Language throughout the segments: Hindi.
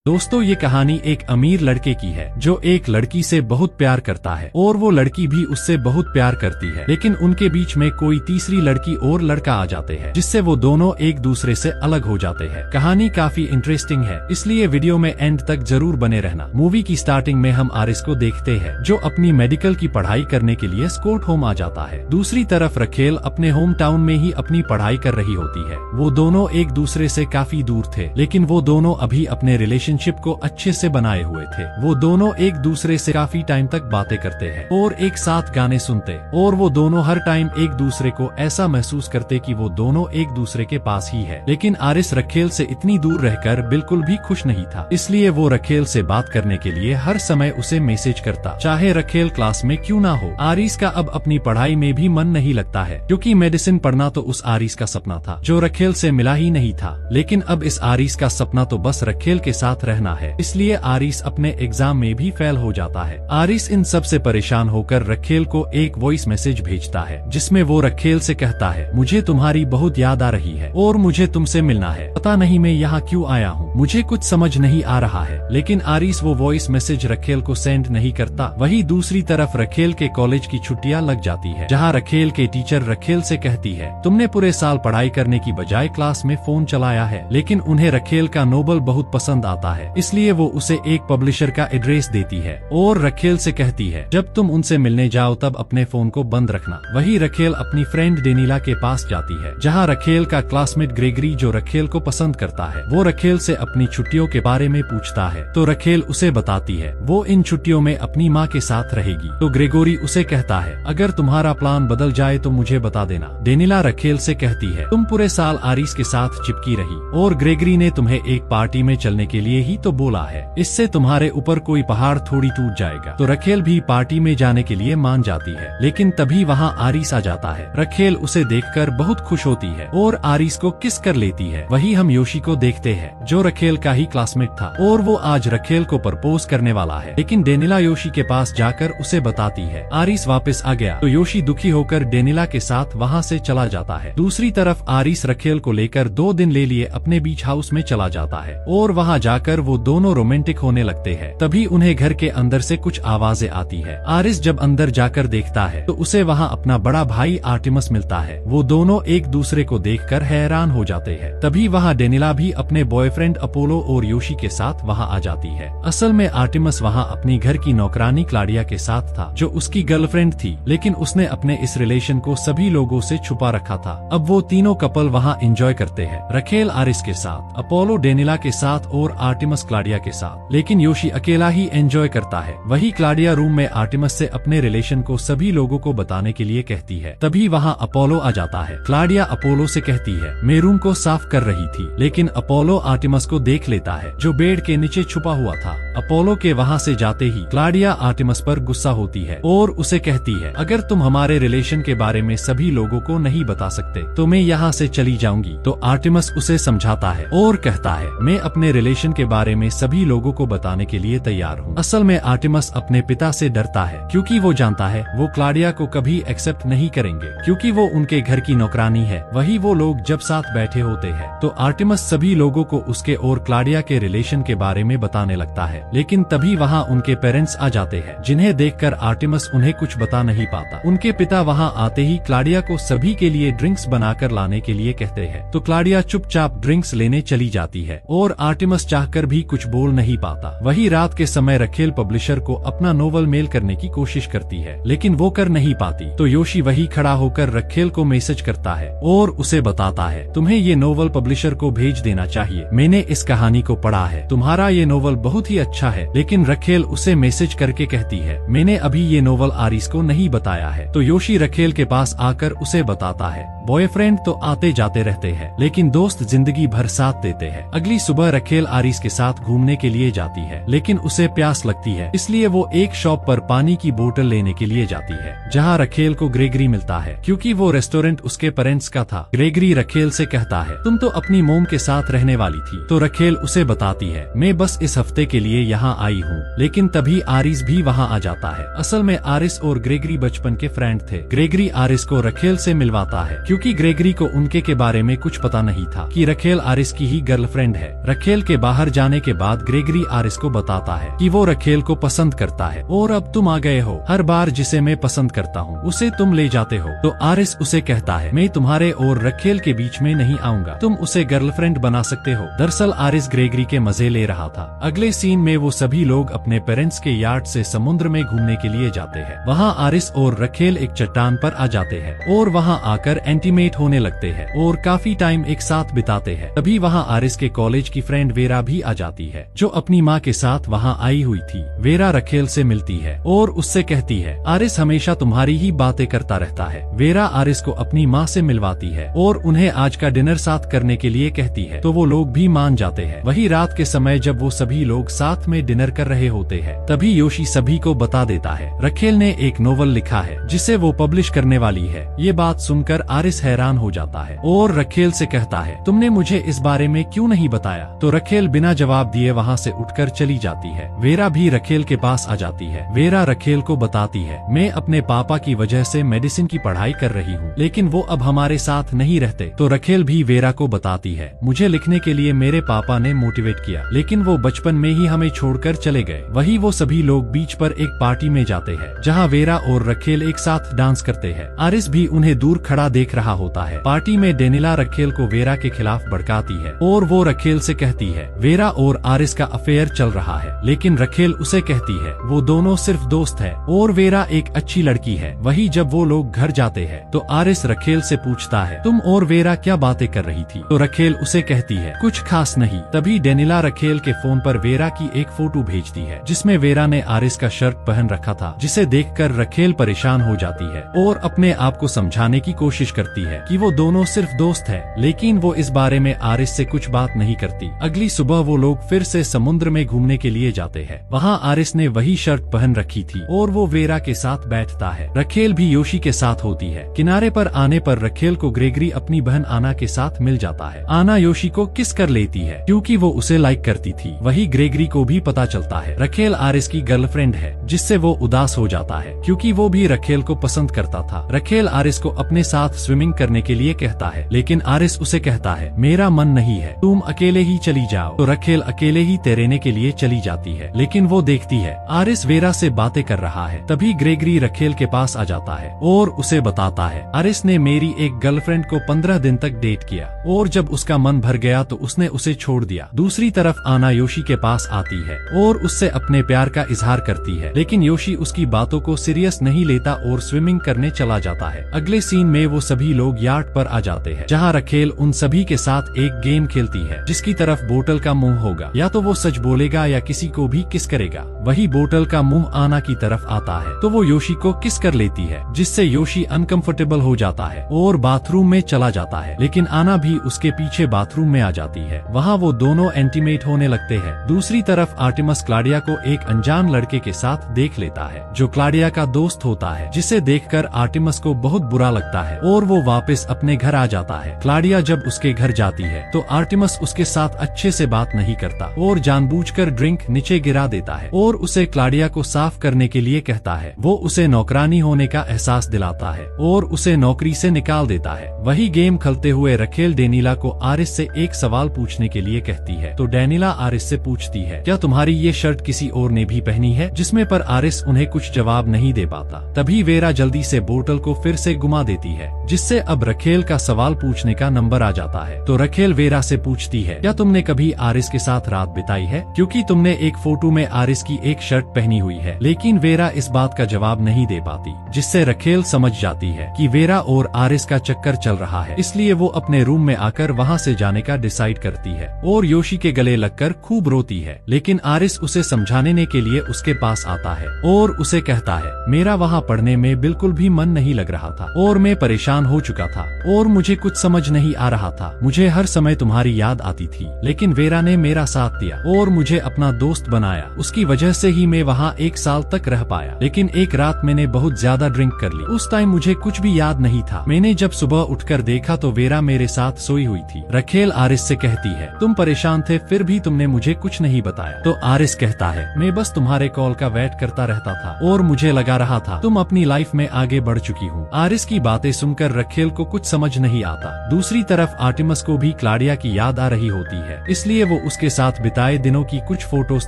दोस्तों ये कहानी एक अमीर लड़के की है जो एक लड़की से बहुत प्यार करता है और वो लड़की भी उससे बहुत प्यार करती है, लेकिन उनके बीच में कोई तीसरी लड़की और लड़का आ जाते हैं जिससे वो दोनों एक दूसरे से अलग हो जाते हैं। कहानी काफी इंटरेस्टिंग है, इसलिए वीडियो में एंड तक जरूर बने रहना। मूवी की स्टार्टिंग में हम आरिस को देखते हैं जो अपनी मेडिकल की पढ़ाई करने के लिए स्कॉट होम आ जाता है। दूसरी तरफ रखेल अपने होम टाउन में ही अपनी पढ़ाई कर रही होती है। वो दोनों एक दूसरे से काफी दूर थे, लेकिन वो दोनों अभी अपने रिलेशनशिप को अच्छे से बनाए हुए थे। वो दोनों एक दूसरे से काफी टाइम तक बातें करते हैं और एक साथ गाने सुनते, और वो दोनों हर टाइम एक दूसरे को ऐसा महसूस करते कि वो दोनों एक दूसरे के पास ही है। लेकिन आरिस रखेल से इतनी दूर रहकर बिल्कुल भी खुश नहीं था, इसलिए वो रखेल से बात करने के लिए हर समय उसे मैसेज करता, चाहे रखेल क्लास में क्यों ना हो। आरिस का अब अपनी पढ़ाई में भी मन नहीं लगता है, क्योंकि मेडिसिन पढ़ना तो उस आरिस का सपना था जो रखेल से मिला ही नहीं था। लेकिन अब इस आरिस का सपना तो बस रखेल के साथ रहना है, इसलिए आरिस अपने एग्जाम में भी फेल हो जाता है। आरिस इन सब से परेशान होकर रखेल को एक वॉइस मैसेज भेजता है जिसमें वो रखेल से कहता है, मुझे तुम्हारी बहुत याद आ रही है और मुझे तुमसे मिलना है। पता नहीं मैं यहाँ क्यों आया हूँ, मुझे कुछ समझ नहीं आ रहा है। लेकिन आरिस वो वॉइस मैसेज रखेल को सेंड नहीं करता। वही दूसरी तरफ रखेल के कॉलेज की छुट्टियां लग जाती है, जहाँ रखेल के टीचर रखेल से कहती है, तुमने पूरे साल पढ़ाई करने की बजाय क्लास में फोन चलाया है। लेकिन उन्हें रखेल का नोबल बहुत पसंद आता है, इसलिए वो उसे एक पब्लिशर का एड्रेस देती है और रखेल से कहती है, जब तुम उनसे मिलने जाओ तब अपने फोन को बंद रखना। वही रखेल अपनी फ्रेंड डेनिला के पास जाती है, जहाँ रखेल का क्लासमेट ग्रेगरी जो रखेल को पसंद करता है, वो रखेल से अपनी छुट्टियों के बारे में पूछता है। तो रखेल उसे बताती है वो इन छुट्टियों में अपनी माँ के साथ रहेगी। तो ग्रेगोरी उसे कहता है, अगर तुम्हारा प्लान बदल जाए तो मुझे बता देना। डेनिला रखेल से कहती है, तुम पूरे साल आरिस के साथ चिपकी रही और ग्रेगरी ने तुम्हें एक पार्टी में चलने के लिए ही तो बोला है, इससे तुम्हारे ऊपर कोई पहाड़ थोड़ी टूट जाएगा। तो रखेल भी पार्टी में जाने के लिए मान जाती है, लेकिन तभी वहाँ आरिस आ जाता है। रखेल उसे देखकर बहुत खुश होती है और आरिस को किस कर लेती है। वही हम योशी को देखते हैं जो रखेल का ही क्लासमेट था और वो आज रखेल को प्रपोज करने वाला है। लेकिन डेनिला योशी के पास जाकर उसे बताती है आरिस वापस आ गया। तो योशी दुखी होकर डेनिला के साथ वहाँ से चला जाता है। दूसरी तरफ आरिस रखेल को लेकर 2 दिन ले लिए अपने बीच हाउस में चला जाता है और वहाँ जाकर वो दोनों रोमांटिक होने लगते हैं। तभी उन्हें घर के अंदर से कुछ आवाजें आती है। आरिस जब अंदर जाकर देखता है तो उसे वहाँ अपना बड़ा भाई आर्टिमस मिलता है। वो दोनों एक दूसरे को देखकर हैरान हो जाते हैं। तभी वहाँ डेनिला भी अपने बॉयफ्रेंड अपोलो और योशी के साथ वहाँ आ जाती है। असल में आर्टिमस वहाँ अपनी घर की नौकरानी क्लाडिया के साथ था जो उसकी गर्लफ्रेंड थी, लेकिन उसने अपने इस रिलेशन को सभी लोगों से छुपा रखा था। अब वो तीनों कपल वहाँ एंजॉय करते हैं, रखेल आरिस के साथ, अपोलो डेनिला के साथ और आर्टिमस क्लाडिया के साथ। लेकिन योशी अकेला ही एंजॉय करता है। वही क्लाडिया रूम में आर्टिमस से अपने रिलेशन को सभी लोगों को बताने के लिए कहती है। तभी वहाँ अपोलो आ जाता है। क्लाडिया अपोलो से कहती है, मैं रूम को साफ कर रही थी। लेकिन अपोलो आर्टिमस को देख लेता है जो बेड के नीचे छुपा हुआ था। अपोलो के वहाँ से जाते ही क्लाडिया आर्टिमस पर गुस्सा होती है और उसे कहती है, अगर तुम हमारे रिलेशन के बारे में सभी लोगों को नहीं बता सकते तो मैं यहाँ से चली जाऊंगी। तो आर्टिमस उसे समझाता है और कहता है, मैं अपने रिलेशन के बारे में सभी लोगों को बताने के लिए तैयार हूँ। असल में आर्टिमस अपने पिता से डरता है, क्योंकि वो जानता है वो क्लाडिया को कभी एक्सेप्ट नहीं करेंगे, क्योंकि वो उनके घर की नौकरानी है। वही वो लोग जब साथ बैठे होते हैं तो आर्टिमस सभी लोगों को उसके और क्लाडिया के रिलेशन के बारे में बताने लगता है। लेकिन तभी वहाँ उनके पेरेंट्स आ जाते हैं, जिन्हें देखकर आर्टिमस उन्हें कुछ बता नहीं पाता। उनके पिता वहाँ आते ही क्लाडिया को सभी के लिए ड्रिंक्स बनाकर लाने के लिए कहते हैं। तो क्लाडिया चुपचाप ड्रिंक्स लेने चली जाती है और आर्टिमस चाहकर भी कुछ बोल नहीं पाता। वही रात के समय रखेल पब्लिशर को अपना नोवेल मेल करने की कोशिश करती है, लेकिन वो कर नहीं पाती। तो योशी वही खड़ा होकर रखेल को मैसेज करता है और उसे बताता है, तुम्हें ये नोवेल पब्लिशर को भेज देना चाहिए। मैंने इस कहानी को पढ़ा है, तुम्हारा ये नोवेल बहुत ही अच्छा है। लेकिन रखेल उसे मैसेज करके कहती है, मैंने अभी ये नोवेल आरिस को नहीं बताया है। तो योशी रखेल के पास आकर उसे बताता है, बॉयफ्रेंड तो आते जाते रहते हैं, लेकिन दोस्त जिंदगी भर साथ देते हैं। अगली सुबह रखेल आरिस के साथ घूमने के लिए जाती है, लेकिन उसे प्यास लगती है, इसलिए वो एक शॉप पर पानी की बोतल लेने के लिए जाती है, जहाँ रखेल को ग्रेगरी मिलता है, क्योंकि वो रेस्टोरेंट उसके पेरेंट्स का था। ग्रेगरी रखेल से कहता है, तुम तो अपनी मोम के साथ रहने वाली थी। तो रखेल उसे बताती है, मैं बस इस हफ्ते के लिए यहाँ आई हूँ। लेकिन तभी आरिस भी वहाँ आ जाता है। असल में आरिस और ग्रेगरी बचपन के फ्रेंड थे। ग्रेगरी आरिस को रखेल से मिलवाता है, क्योंकि ग्रेगरी को उनके के बारे में कुछ पता नहीं था कि रखेल आरिस की ही गर्लफ्रेंड है। रखेल के बाहर जाने के बाद ग्रेगरी आरिस को बताता है कि वो रखेल को पसंद करता है और अब तुम आ गए हो। हर बार जिसे मैं पसंद करता हूँ उसे तुम ले जाते हो। तो आरिस उसे कहता है मैं तुम्हारे और रखेल के बीच में नहीं आऊंगा, तुम उसे गर्लफ्रेंड बना सकते हो। दरअसल आरिस ग्रेगरी के मजे ले रहा था। अगले सीन में वो सभी लोग अपने पेरेंट्स के यार्ड से समुद्र में घूमने के लिए जाते हैं। वहाँ आरिस और रखेल एक चट्टान पर आ जाते हैं और वहाँ आकर इंटीमेट होने लगते हैं और काफी टाइम एक साथ बिताते हैं। तभी वहाँ आरिस के कॉलेज की फ्रेंड वेरा भी आ जाती है जो अपनी माँ के साथ वहाँ आई हुई थी। वेरा रखेल से मिलती है और उससे कहती है आरिस हमेशा तुम्हारी ही बातें करता रहता है। वेरा आरिस को अपनी माँ से मिलवाती है और उन्हें आज का डिनर साथ करने के लिए कहती है, तो वो लोग भी मान जाते हैं। वही रात के समय जब वो सभी लोग साथ में डिनर कर रहे होते हैं तभी योशी सभी को बता देता है रखेल ने एक नोवेल लिखा है जिसे वो पब्लिश करने वाली है। ये बात सुनकर आरिस हैरान हो जाता है और रखेल से कहता है तुमने मुझे इस बारे में क्यों नहीं बताया। तो रखेल बिना जवाब दिए वहाँ से उठकर चली जाती है। वेरा भी रखेल के पास आ जाती है। वेरा रखेल को बताती है मैं अपने पापा की वजह से मेडिसिन की पढ़ाई कर रही हूँ लेकिन वो अब हमारे साथ नहीं रहते। तो रखेल भी वेरा को बताती है मुझे लिखने के लिए मेरे पापा ने मोटिवेट किया लेकिन वो बचपन में ही हमें छोड़कर चले गए। वही वो सभी लोग बीच पर एक पार्टी में जाते हैं जहाँ वेरा और रखेल एक साथ डांस करते हैं। आरिस भी उन्हें दूर खड़ा देख रहा होता है। पार्टी में डेनिला रखेल को वेरा के खिलाफ भड़काती है और वो रखेल से कहती है वेरा और आरिस का अफेयर चल रहा है, लेकिन रखेल उसे कहती है वो दोनों सिर्फ दोस्त है और वेरा एक अच्छी लड़की है। वही जब वो लोग घर जाते हैं तो आरिस रखेल से पूछता है तुम और वेरा क्या बातें कर रही थी। तो रखेल उसे कहती है कुछ खास नहीं। तभी डेनिला रखेल के फोन पर वेरा की एक फोटो भेजती है जिसमें वेरा ने आरिस का शर्ट पहन रखा था, जिसे देखकर रखेल परेशान हो जाती है और अपने आप को समझाने की कोशिश करती है कि वो दोनों सिर्फ दोस्त है, लेकिन वो इस बारे में आरिस से कुछ बात नहीं करती। अगली सुबह वो लोग फिर से समुद्र में घूमने के लिए जाते हैं। वहाँ आरिस ने वही शर्ट पहन रखी थी और वो वेरा के साथ बैठता है। रखेल भी योशी के साथ होती है। किनारे पर आने पर रखेल को ग्रेगरी अपनी बहन आना के साथ मिल जाता है। आना योशी को किस कर लेती है क्योंकि वो उसे लाइक करती थी। वही ग्रेगरी को भी पता चलता है रखेल आरिस की गर्लफ्रेंड है, जिससे वो उदास हो जाता है क्योंकि वो भी रखेल को पसंद करता था। रखेल आरिस को अपने साथ स्विमिंग करने के लिए कहता है लेकिन आरिस उसे कहता है मेरा मन नहीं है, तुम अकेले ही चली जाओ। तो रखेल अकेले ही तैरने के लिए चली जाती है लेकिन वो देखती है आरिस वेरा से बातें कर रहा है। तभी ग्रेगरी रखेल के पास आ जाता है और उसे बताता है आरिस ने मेरी एक गर्लफ्रेंड को 15 दिन तक डेट किया और जब उसका मन भर गया तो उसने उसे छोड़ दिया। दूसरी तरफ आना योशी के पास आती है और उससे अपने प्यार का इजहार करती है, लेकिन योशी उसकी बातों को सीरियस नहीं लेता और स्विमिंग करने चला जाता है। अगले सीन में वो सभी लोग यार्ड पर आ जाते हैं जहाँ रखेल उन सभी के साथ एक गेम खेलती है जिसकी तरफ बोतल का मुंह होगा, या तो वो सच बोलेगा या किसी को भी किस करेगा। वही बोतल का मुंह आना की तरफ आता है तो वो योशी को किस कर लेती है, जिससे योशी अनकंफर्टेबल हो जाता है और बाथरूम में चला जाता है, लेकिन आना भी उसके पीछे बाथरूम में आ जाती है। वहाँ वो दोनों इंटीमेट होने लगते हैं। दूसरी तरफ आर्टिमस क्लाडिया को एक अनजान लड़के के साथ देख लेता है जो क्लाडिया का दोस्त होता है, जिसे देखकर आर्टिमस को बहुत बुरा लगता है और वो वापस अपने घर आ जाता है। क्लाडिया जब उसके घर जाती है तो आर्टिमस उसके साथ अच्छे से बात नहीं करता और जानबूझकर ड्रिंक नीचे गिरा देता है और उसे क्लाडिया को साफ करने के लिए कहता है। वो उसे नौकरानी होने का एहसास दिलाता है और उसे नौकरी से निकाल देता है। वही गेम खेलते हुए रखेल डेनिला को आरिस से एक सवाल पूछने के लिए कहती है तो डेनिला आरिस से पूछती है क्या तुम्हारी ये शर्ट किसी और ने भी पहनी है, जिसमें पर आरिस उन्हें कुछ जवाब नहीं दे पाता। तभी वेरा जल्दी से बोतल को फिर से घुमा देती है जिससे अब रखेल का सवाल पूछने का नंबर आ जाता है। तो रखेल वेरा से पूछती है क्या तुमने कभी आरिस के साथ रात बिताई है, क्योंकि तुमने एक फोटो में आरिस की एक शर्ट पहनी हुई है। लेकिन वेरा इस बात का जवाब नहीं दे पाती, जिससे रखेल समझ जाती है कि वेरा और आरिस का चक्कर चल रहा है। इसलिए वो अपने रूम में आकर वहाँ से जाने का डिसाइड करती है और योशी के गले लगकर खूब रोती है। लेकिन आरिस उसे समझाने के लिए उसके पास आता है और उसे कहता है मेरा वहाँ पढ़ने में बिल्कुल भी मन नहीं लग रहा था और मैं परेशान हो चुका था और मुझे कुछ समझ नहीं आ रहा था। मुझे हर समय तुम्हारी याद आती थी, लेकिन वेरा ने मेरा साथ दिया और मुझे अपना दोस्त बनाया। उसकी वजह से ही मैं वहाँ 1 साल तक रह पाया। लेकिन एक रात मैंने बहुत ज्यादा ड्रिंक कर ली। उस टाइम मुझे कुछ भी याद नहीं था। मैंने जब सुबह उठकर देखा तो वेरा मेरे साथ सोई हुई थी। रखेल आरिस से कहती है तुम परेशान थे फिर भी तुमने मुझे कुछ नहीं बताया। तो आरिस कहता है मैं बस तुम्हारे कॉल का वेट करता रहता था और मुझे लगा रहा था तुम अपनी लाइफ में आगे बढ़ चुकी हो। आरिस की बातें सुनकर रखेल को कुछ समझ नहीं आता। दूसरी तरफ आर्टिमस को भी क्लाडिया की याद आ रही होती है, इसलिए वो उसके साथ बिताए दिनों की कुछ फोटोज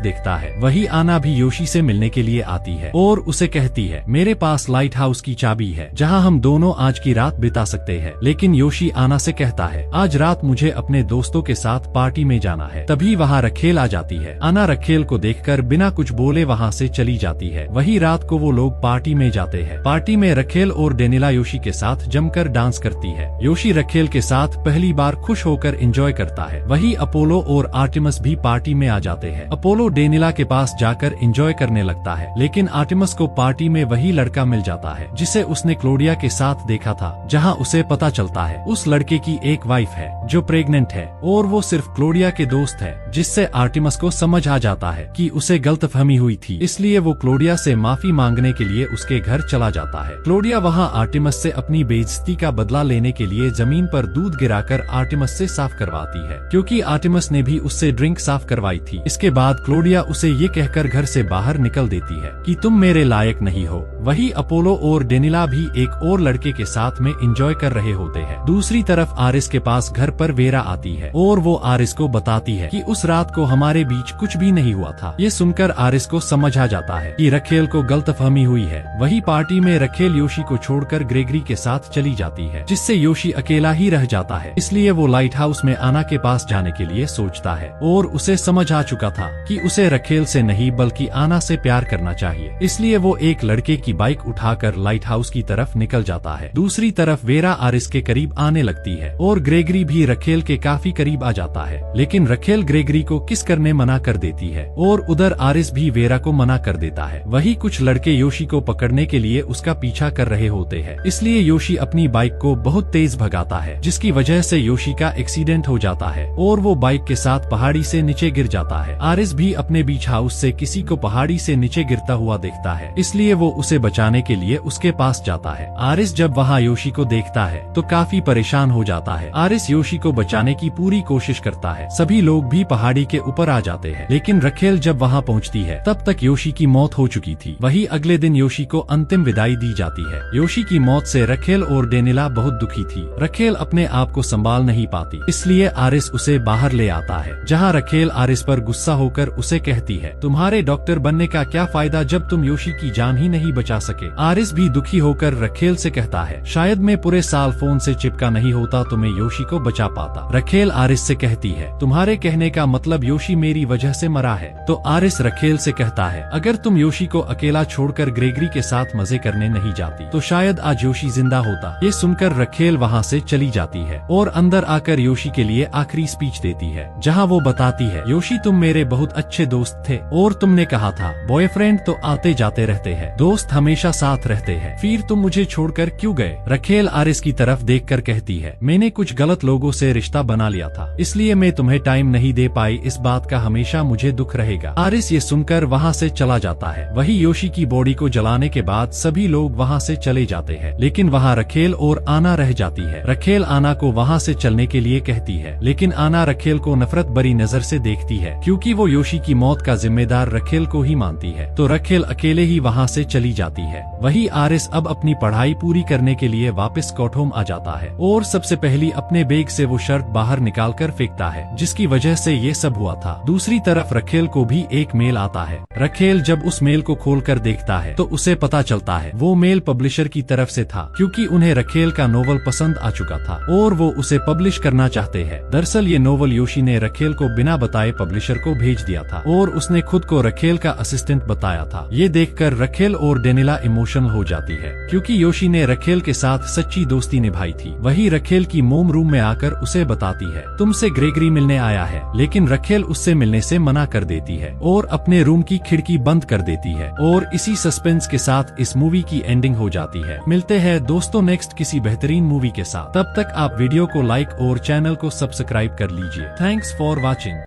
देखता है। वही आना भी योशी से मिलने के लिए आती है और उसे कहती है, मेरे पास लाइट हाउस की चाबी है जहाँ हम दोनों आज की रात बिता सकते हैं। लेकिन योशी आना से कहता है, आज रात मुझे अपने दोस्तों के साथ पार्टी में जाना है। तभी वहाँ रखेल आ जाती है। आना रखेल को देखकर बिना कुछ बोले वहाँ से चली जाती है। वही रात को वो लोग पार्टी में जाते हैं। पार्टी में रखेल और डेनिला योशी के साथ जमकर डांस करती है। योशी रखेल के साथ पहली बार खुश होकर एंजॉय करता है। वही अपोलो और आर्टेमिस भी पार्टी में आ जाते हैं। अपोलो डेनिला के पास जाकर एंजॉय करने लगता है, लेकिन आर्टेमिस को पार्टी में वही लड़का मिल जाता है जिसे उसने क्लोडिया के साथ देखा था, जहाँ उसे पता चलता है उस लड़के की एक वाइफ है जो प्रेग्नेंट है और वो सिर्फ क्लोडिया के दोस्त है, जिससे आर्टेमिस को समझ आ जाता है कि उसे गलतफहमी हुई थी। इसलिए वो क्लोडिया से माफी मांगने के लिए उसके घर चला जाता है। क्लोडिया वहाँ आर्टेमिस से अपनी बेइज्जती का बदला लेने के लिए जमीन पर दूध गिराकर आर्टेमिस से साफ करवाती है, क्योंकि आर्टेमिस ने भी उससे ड्रिंक साफ करवाई थी। इसके बाद क्लोडिया उसे ये कहकर घर से बाहर निकल देती है कि तुम मेरे लायक नहीं हो। वही अपोलो और डेनिला भी एक और लड़के के साथ में एंजॉय कर रहे होते हैं। दूसरी तरफ आरिस के पास घर पर वेरा आती है और वो आरिस को बताती है कि उस रात को हमारे बीच कुछ भी नहीं हुआ था। ये सुनकर आरिस को समझ आ जाता है कि रखेल को गलतफहमी हुई है। वही पार्टी में रखेल योशी को छोड़कर ग्रेगरी के साथ चली जाती है, जिससे योशी अकेला ही रह जाता है। इसलिए वो लाइट हाउस में आना के पास जाने के लिए सोचता है और उसे समझ आ चुका था कि उसे रखेल से नहीं बल्कि आना से प्यार करना चाहिए। इसलिए वो एक लड़के की बाइक उठाकर लाइट हाउस की तरफ निकल जाता है। दूसरी तरफ वेरा आरिस के करीब आने लगती है और ग्रेगरी भी रखेल के काफी करीब आ जाता है, लेकिन रखेल ग्रेगरी को किस करने मना कर देती है और उधर आरिस भी वेरा को मना कर देता है। वही कुछ लड़के योशी को पकड़ने के लिए उसका पीछा कर रहे होते हैं। इसलिए योशी अपनी बाइक को बहुत तेज भगाता है, जिसकी वजह से योशी का एक्सीडेंट हो जाता है और वो बाइक के साथ पहाड़ी से नीचे गिर जाता है। आरिस भी अपने बीच हाउस से किसी को पहाड़ी से नीचे गिरता हुआ देखता है, इसलिए वो उसे बचाने के लिए उसके पास जाता है। आरिस जब वहाँ योशी को देखता है तो काफी परेशान हो जाता है। आरिस योशी को बचाने की पूरी कोशिश करता है। सभी लोग भी पहाड़ी के ऊपर आ जाते हैं, लेकिन रखेल जब वहाँ पहुँचती है तब तक योशी की मौत हो चुकी थी। वही अगले दिन योशी को अंतिम विदाई दी जाती है। योशी की मौत से रखेल और डेनिला बहुत दुखी थी। रखेल अपने आप को संभाल नहीं पाती, इसलिए आरिस उसे बाहर ले आता है, जहाँ रखेल आरिस पर गुस्सा होकर उसे कहती है, तुम्हारे डॉक्टर बनने का क्या फायदा जब तुम योशी की जान ही नहीं बचा सके। आरिस भी दुखी होकर रखेल से कहता है, शायद मैं पूरे साल फोन से चिपका नहीं होता तो मैं योशी को बचा पाता। रखेल आरिस से कहती है, तुम्हारे कहने का मतलब योशी मेरी वजह से मरा है। तो आरिस रखेल से कहता है, अगर तुम योशी को अकेला छोड़कर ग्रेगरी के साथ मजे करने नहीं जाती तो शायद आज योशी जिंदा होता। ये सुनकर रखेल वहाँ से चली जाती है और अंदर आकर योशी के लिए आखिरी स्पीच देती है, जहाँ वो बताती है, योशी तुम मेरे बहुत अच्छे दोस्त थे और तुमने कहा था बॉयफ्रेंड तो आते जाते रहते हैं, दोस्त हमेशा साथ रहते हैं, फिर तुम मुझे छोड़कर क्यों गए। रखेल आरिस की तरफ देखकर कहती है, मैंने कुछ गलत लोगों से रिश्ता बना लिया था, इसलिए मैं तुम्हें टाइम नहीं दे पाई। इस बात का हमेशा मुझे दुख रहेगा। आरिस ये सुनकर वहाँ से चला जाता है। वही योशी की बॉडी को जलाने के बाद सभी लोग वहाँ से चले जाते हैं, लेकिन वहाँ रखेल और आना रह जाती है। रखेल आना को वहाँ से चलने के लिए कहती है, लेकिन आना रखेल को नफरत भरी नजर से देखती है, क्योंकि वो योशी की मौत का जिम्मेदार रखेल को ही मानती है। तो रखेल अकेले ही वहाँ से चली जाती है। वही आरिस अब अपनी पढ़ाई पूरी करने के लिए वापस कोठोम आ जाता है और सबसे पहली अपने बैग से वो शर्ट बाहर निकाल कर फेंकता है, जिसकी वजह से ये सब हुआ था। दूसरी तरफ रखेल को भी एक मेल आता है। रखेल जब उस मेल को खोलकर देखता है तो उसे पता चलता है वो मेल पब्लिशर की तरफ से था, क्योंकि उन्हें रखेल का नोवेल पसंद आ चुका था और वो उसे पब्लिश करना चाहते हैं। दरअसल ये नोवेल योशी ने रखेल को बिना बताए पब्लिशर को भेज दिया था और उसने खुद को रखेल का असिस्टेंट बताया था। ये देखकर रखेल और डेनिला इमोशनल हो जाती है, क्योंकि योशी ने रखेल के साथ सच्ची दोस्ती निभाई थी। वही रखेल की मोम रूम में आकर उसे बताती है, तुमसे ग्रेगरी मिलने आया है, लेकिन रखेल उससे मिलने से मना कर देती है और अपने रूम की खिड़की बंद कर देती है। और इसी सस्पेंस के साथ इस मूवी की एंडिंग हो जाती है। मिलते हैं दोस्तों नेक्स्ट किसी बेहतरीन मूवी के साथ। तब तक आप वीडियो को लाइक और चैनल को सब्सक्राइब कर लीजिए। Thanks for watching.